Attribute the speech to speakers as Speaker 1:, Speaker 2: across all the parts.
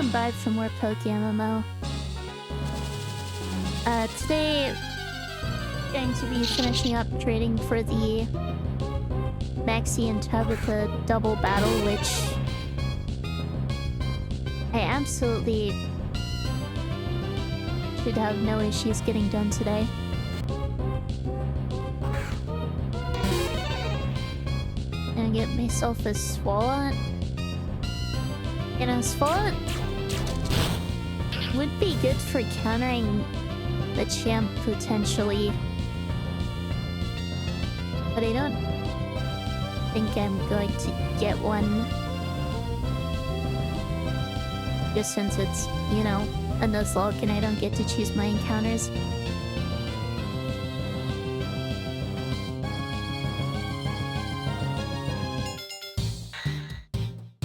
Speaker 1: imbibed for more PokeMMO. Today, I'm going to be finishing up trading for the Maxi and Tabitha double battle, which I absolutely should have no issues getting done today. And get myself a Swalot. You know, Swalot would be good for countering the champ potentially, but I don't think I'm going to get one just since it's, you know, a Nuzlocke and I don't get to choose my encounters.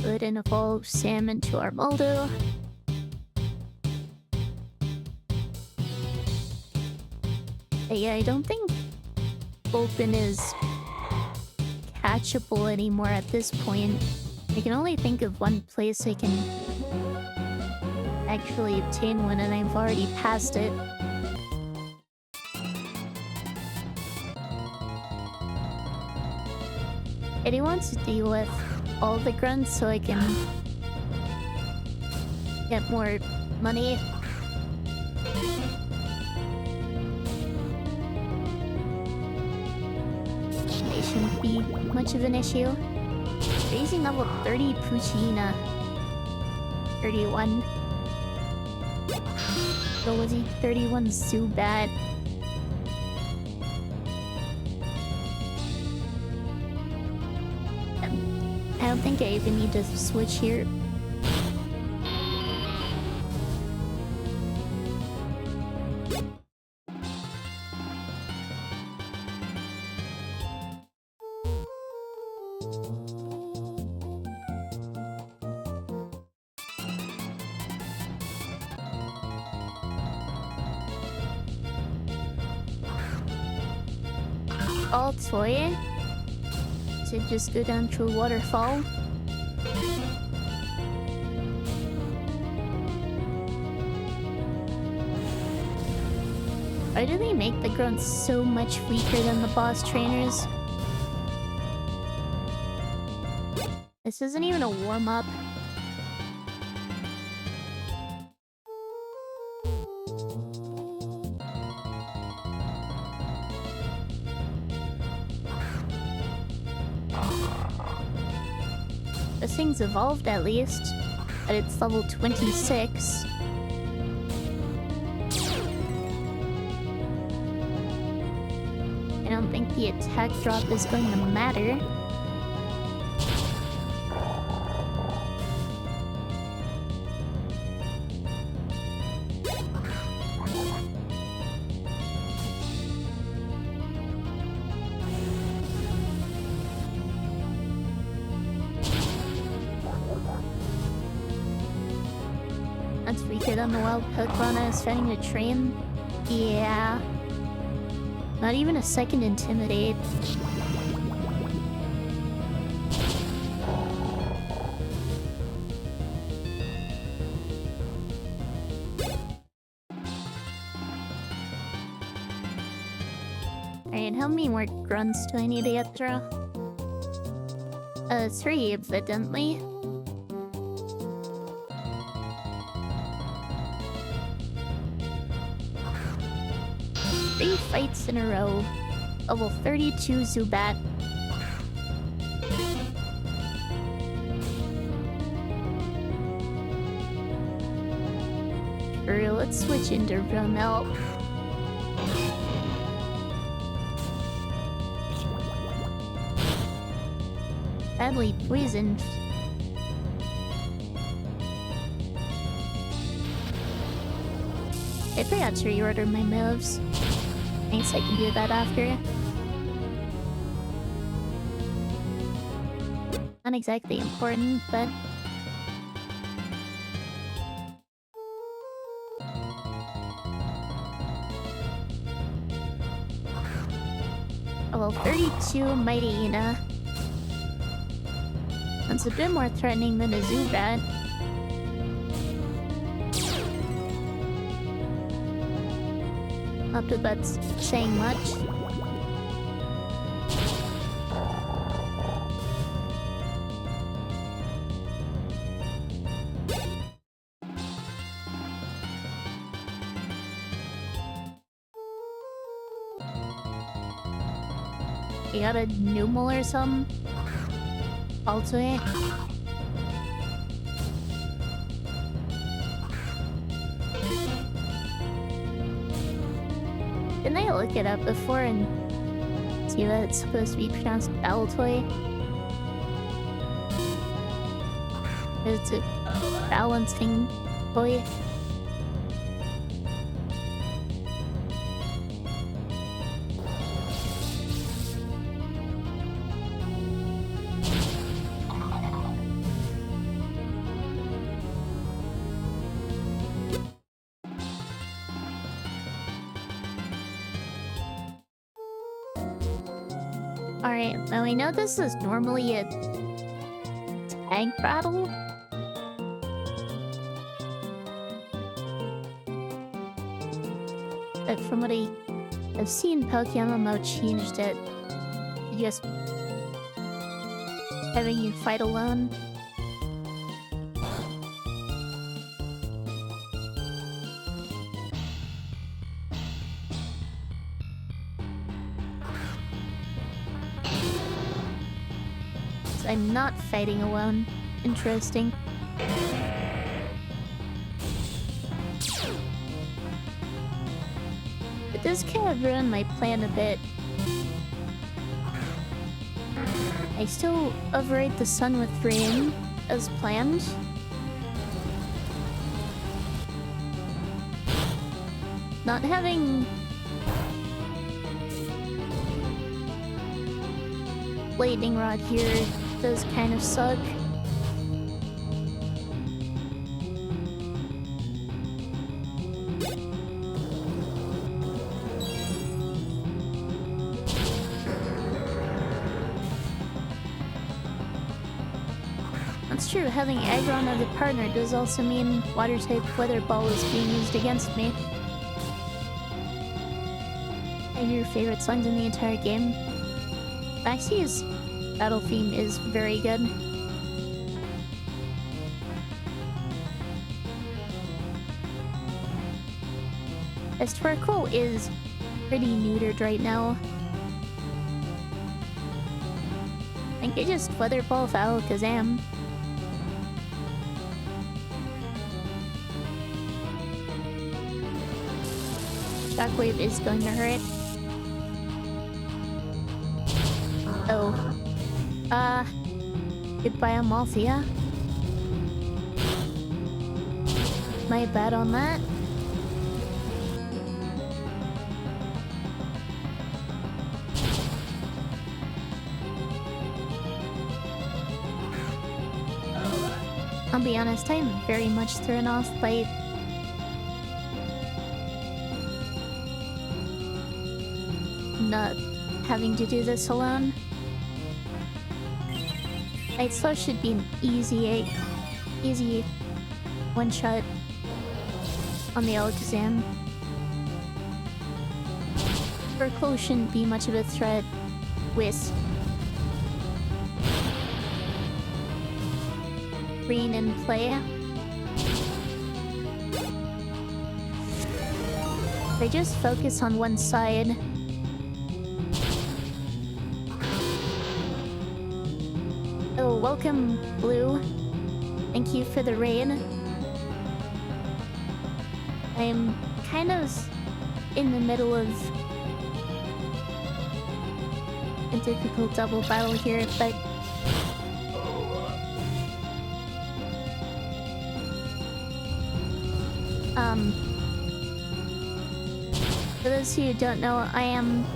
Speaker 1: Good, and evolve Salmon to Armaldo. Yeah, I don't think Open is catchable anymore at this point. I can only think of one place I can actually obtain one, and I've already passed it. I do want to deal with all the grunts so I can get more money. They shouldn't be much of an issue. Raising level 30 Puccina. 31. So was he 31 Zubat? I don't think I even need to switch here. All toy to just go down to a waterfall. Why do they make the grunts so much weaker than the boss trainers? This isn't even a warm-up. This thing's evolved at least, but it's level 26. I don't think the attack drop is going to matter. That's weaker than the wild Pokemon I was fighting to train. Yeah. Not even a second Intimidate. Alright, how many more grunts do I need to get through? 3, evidently. 3 fights in a row. Level 32 Zubat. Sure, let's switch into Romel. Badly poisoned. I forgot to reorder my moves. Thanks, I can do that after. Not exactly important, but... Level 32 Mighty Ina. That's a bit more threatening than a Zubat. Not that that's saying much. You got a Numel or something? Also, didn't I look it up before and see that it's supposed to be pronounced Baltoy? It's a balancing toy. Alright, now I know this is normally a tag battle. But from what I've seen, PokeMMO changed it to just having you fight alone. I'm not fighting alone. Interesting. It does kind of ruin my plan a bit. I still override the sun with rain as planned. Not having lightning rod here does kind of suck. That's true, having Aggron as a partner does also mean water-type Weather Ball is being used against me. I have your favorite songs in the entire game. Maxie's battle theme is very good. Estorquil is pretty neutered right now. I think I just Weather Ball with Alakazam. Shockwave is going to hurt. Oh. Goodbye, Amalthea. My bad on that. I'll be honest, I'm very much thrown off by not having to do this alone. Night Slash should be an easy one-shot on the Alakazam. Urkel shouldn't be much of a threat with green in play. They just focus on one side. Oh, welcome, Blue. Thank you for the raid. I'm kind of in the middle of a difficult double battle here, but for those who don't know, I am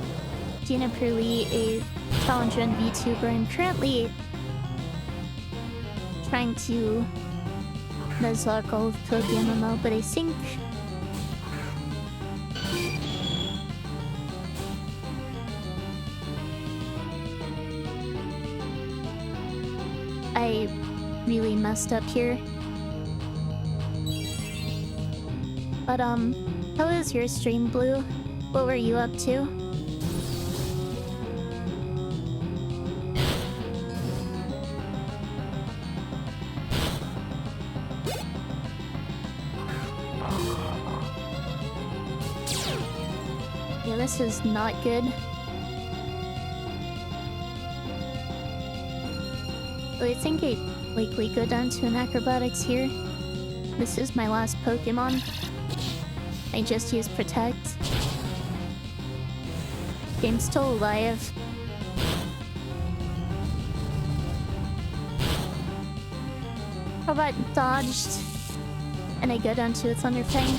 Speaker 1: Juniper Lee, a Challenger and VTuber. I'm currently trying to Nuzlocke all of PokeMMO, but I think I really messed up here. But how is your stream, Blue? What were you up to? Yeah, this is not good. I think I'd likely go down to an acrobatics here. This is my last Pokemon. I just used Protect. Game's still alive. How about dodged? And I go down to a Thunder Fang.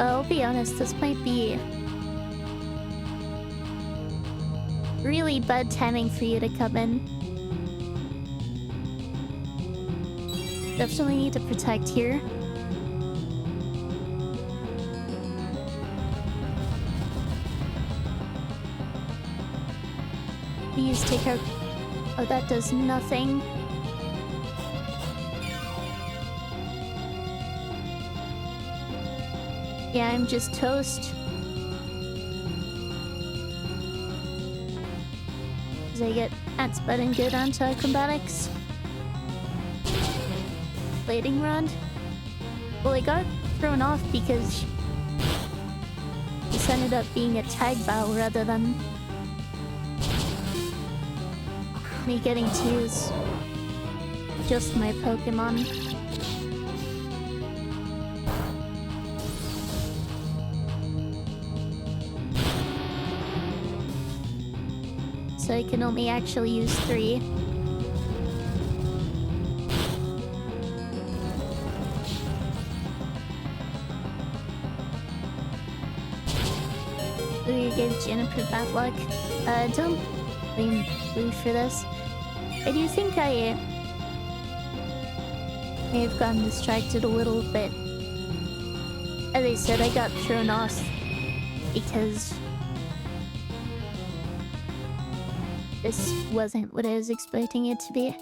Speaker 1: I'll be honest, this might be really bad timing for you to come in. Definitely need to protect here. Please take out... Oh, that does nothing. Yeah, I'm just toast. As I get Ats Bud and go down to acrobatics. Blading Rod. Well, I got thrown off because this ended up being a tag battle rather than me getting to use just my Pokemon. So I can only actually use 3. We gave Jennifer bad luck. Don't blame Blue for this. I do think I may have gotten distracted a little bit. As I said, I got thrown off because this wasn't what I was expecting it to be.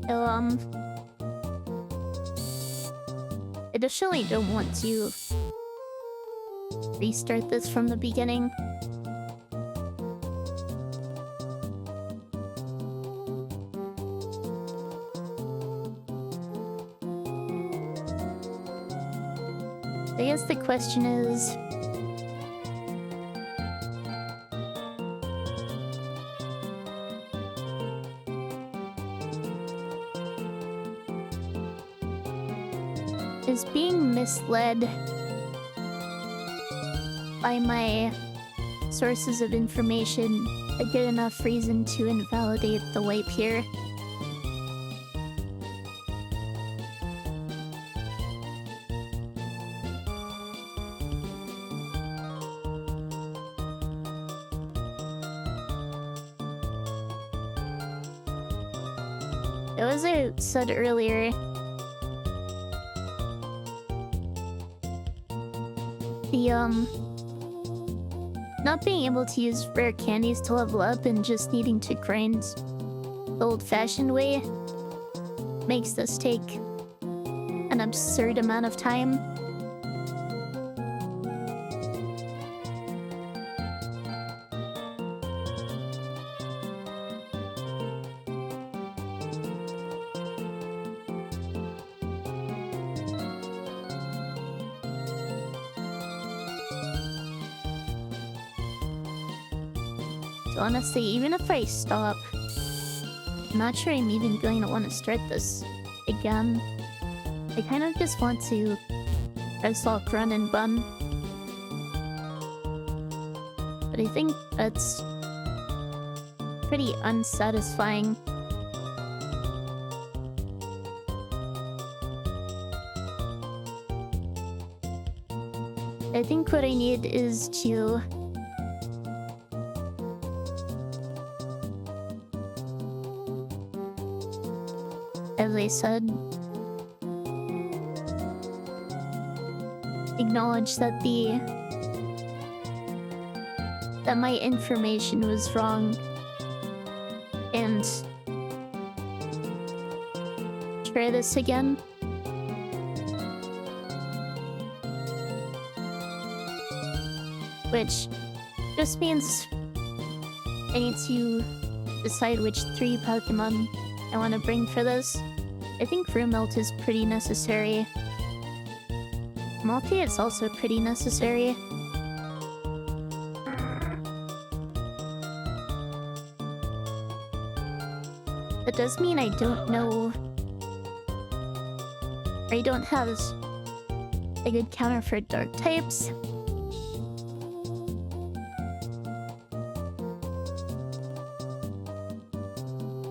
Speaker 1: So, additionally, don't want to restart this from the beginning. I guess the question is... is being misled by my sources of information a good enough reason to invalidate the wipe here? As I said earlier, the not being able to use rare candies to level up and just needing to grind the old-fashioned way makes this take an absurd amount of time. Honestly, even if I stop, I'm not sure I'm even going to want to start this again. I kind of just want to press lock, run, and bun. But I think that's pretty unsatisfying. I think what I need is to as I said, acknowledge that the that my information was wrong. And try this again. Which just means I need to decide which 3 Pokemon I want to bring for this. I think Rumelt is pretty necessary. Multi is also pretty necessary. That does mean I don't know... I don't have a good counter for dark types.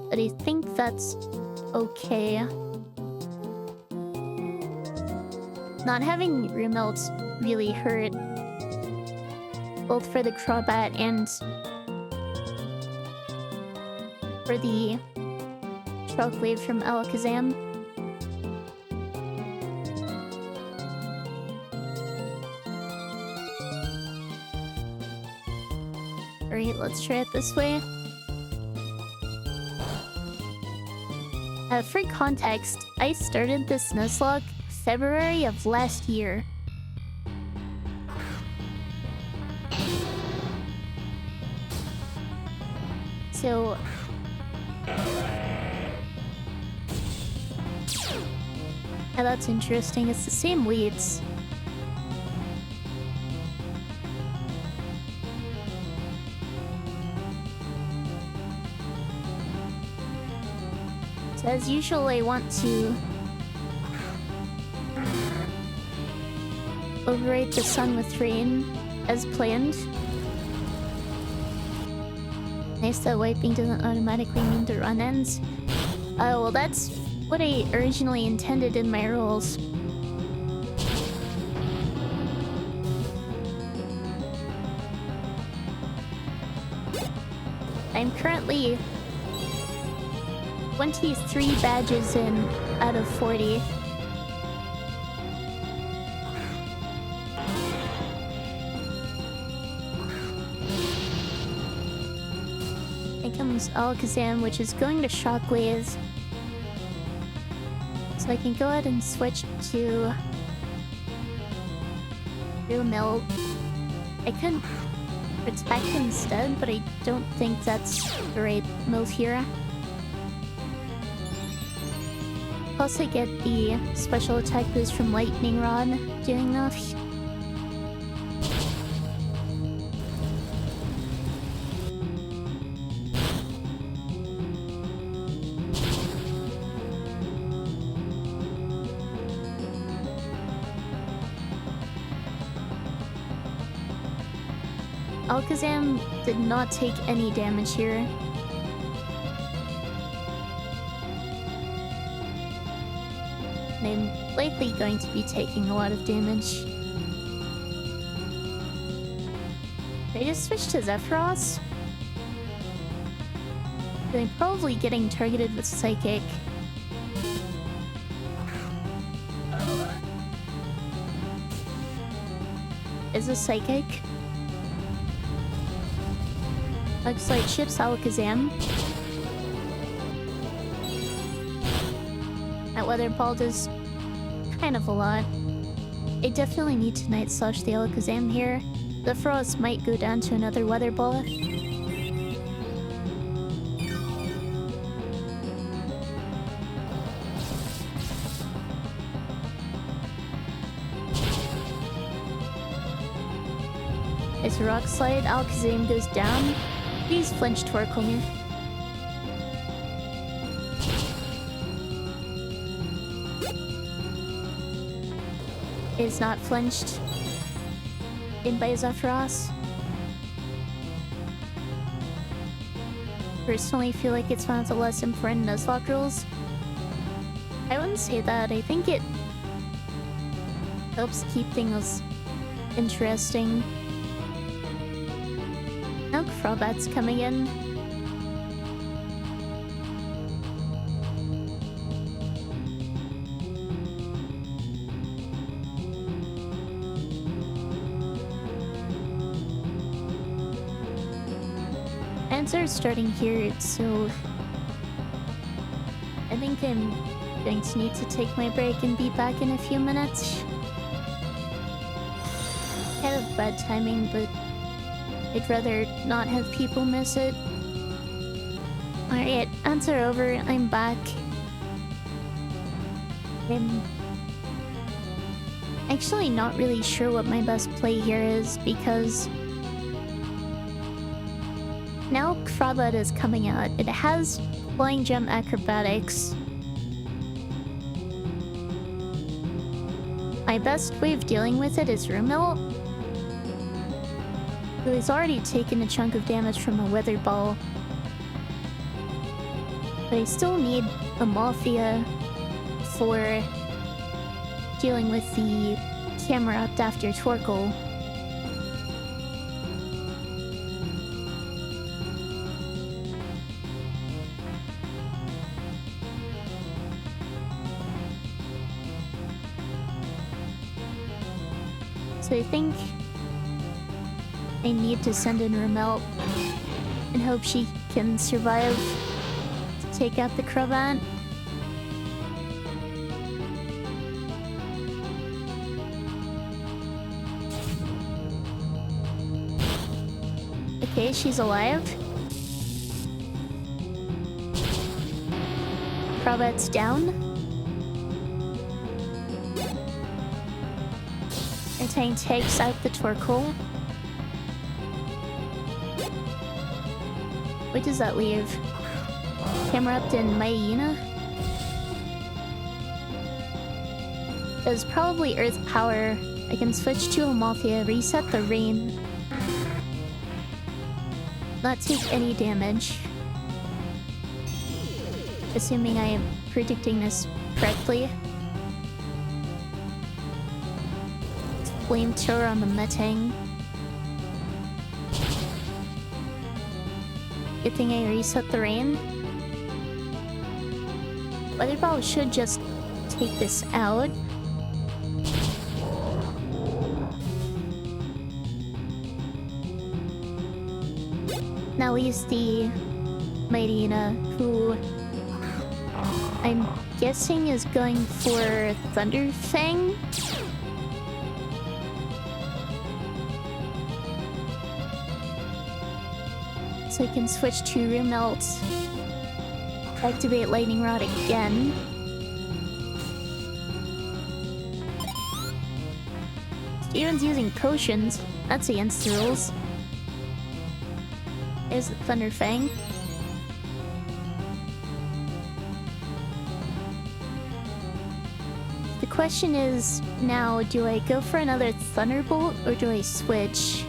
Speaker 1: But I think that's okay. Not having Rumelt really hurt, both for the Crobat and for the Shockwave from Alakazam. Alright, let's try it this way. For context, I started this Nuzlocke February of last year. So... yeah, that's interesting. It's the same weeds. As usual, I want to override the sun with rain as planned. Nice that wiping doesn't automatically mean the run ends. Oh, well, that's what I originally intended in my rules. I'm currently 23 badges in out of 40. Here comes Alakazam, which is going to Shockwave. So I can go ahead and switch to Rumelt. I could Protect instead, but I don't think that's the right move here. Plus I get the special attack boost from Lightning Rod doing that. Alakazam did not take any damage here. I'm likely going to be taking a lot of damage. Did I just switch to Zephyros? I'm probably getting targeted with Psychic. Is a Psychic? Looks like ships Alakazam. That Weather Ball does kind of a lot. I definitely need to Night Slash the Alakazam here. The Frost might go down to another Weather Ball. It's a Rock Slide, Alakazam goes down. Please flinch Torkoal me. Is not flinched. In by Zephyros. Personally feel like it's one of the less important Nuzlocke rules. I wouldn't say that. I think it helps keep things interesting. Now Crobat's coming in. Hands are starting here, so I think I'm going to need to take my break and be back in a few minutes. Kind of bad timing, but I'd rather not have people miss it. Alright, ads are over, I'm back. I'm actually not really sure what my best play here is, because now Crobat is coming out. It has Flying Gem Acrobatics. My best way of dealing with it is Rumelt. So he's already taken a chunk of damage from a Weather Ball. But I still need a Malthea for dealing with the Camerupt after Torkoal. So I think I need to send in Rumelt and hope she can survive to take out the Crobat. Okay, she's alive. Crobat's down. Entang takes out the Torkoal. What does that leave? Camerupt and Myena? There's probably Earth Power. I can switch to Amalthea, reset the rain. Not take any damage. Assuming I am predicting this correctly. Flamethrower on the Metang. Good thing I reset the rain. Weather Ball should just take this out. Now leaves the Myena, who I'm guessing is going for Thunder Fang. So I can switch to Rumelt. Activate Lightning Rod again. Steven's using potions. That's against the rules. There's the Thunder Fang. The question is now, do I go for another Thunderbolt or do I switch?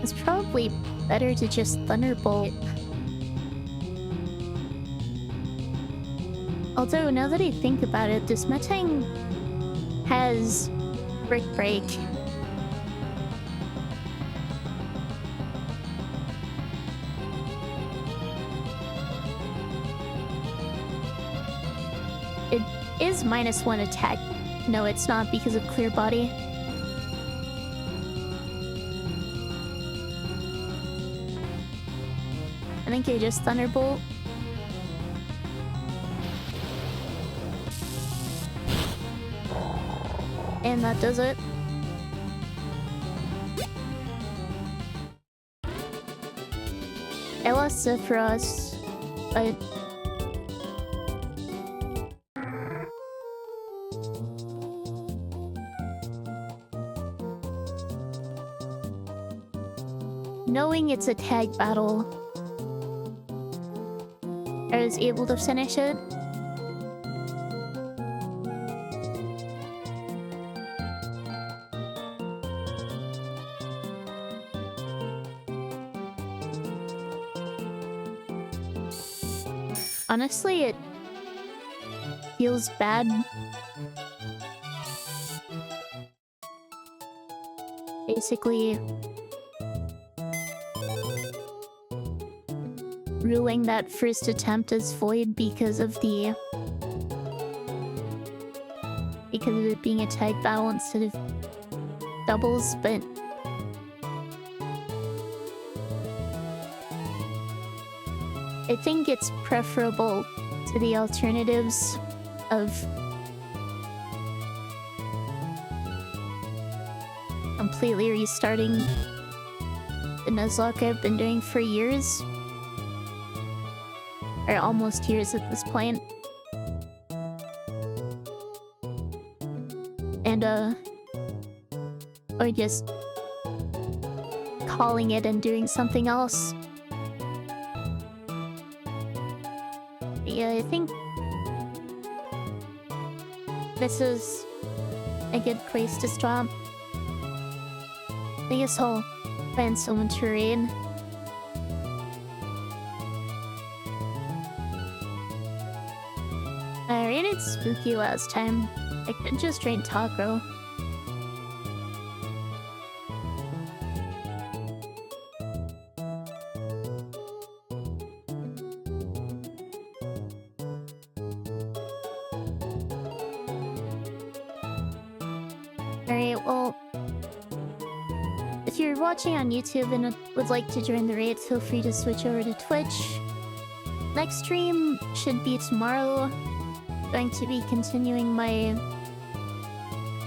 Speaker 1: It's probably better to just Thunderbolt. Although, now that I think about it, this Metang has Brick Break. It is -1 attack. No, it's not because of Clear Body. I think I just Thunderbolt. And that does it. I lost Sephiroth, but knowing it's a tag battle, I was able to finish it. Honestly, it feels bad. Basically, ruling that first attempt as void because of it being a tag battle instead of doubles, but I think it's preferable to the alternatives of completely restarting the Nuzlocke I've been doing for years. Or almost years at this point. And, or just calling it and doing something else. But yeah, I think this is a good place to stop. I guess I'll find someone to raid. I raided Spooky last time. I could just raid Taco. Alright, well, if you're watching on YouTube and would like to join the raid, feel free to switch over to Twitch. Next stream should be tomorrow. Going to be continuing my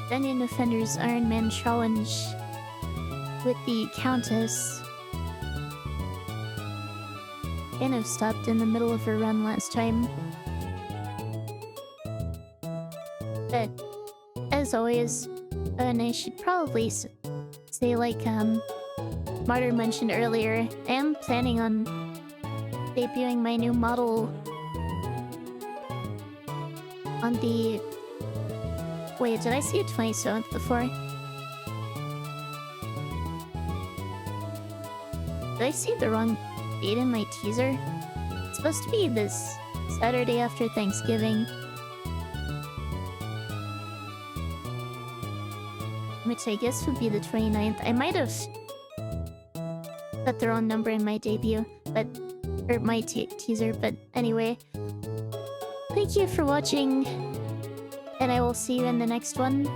Speaker 1: Dungeon Defenders Iron Man challenge with the Countess. Kind of stopped in the middle of her run last time. But, as always, and I should probably say, like, Martyr mentioned earlier, I am planning on debuting my new model on the... Wait, did I see a 27th before? Did I see the wrong date in my teaser? It's supposed to be this Saturday after Thanksgiving. Which I guess would be the 29th. I might have set the wrong number in my debut, but... or my teaser, but anyway. Thank you for watching, and I will see you in the next one.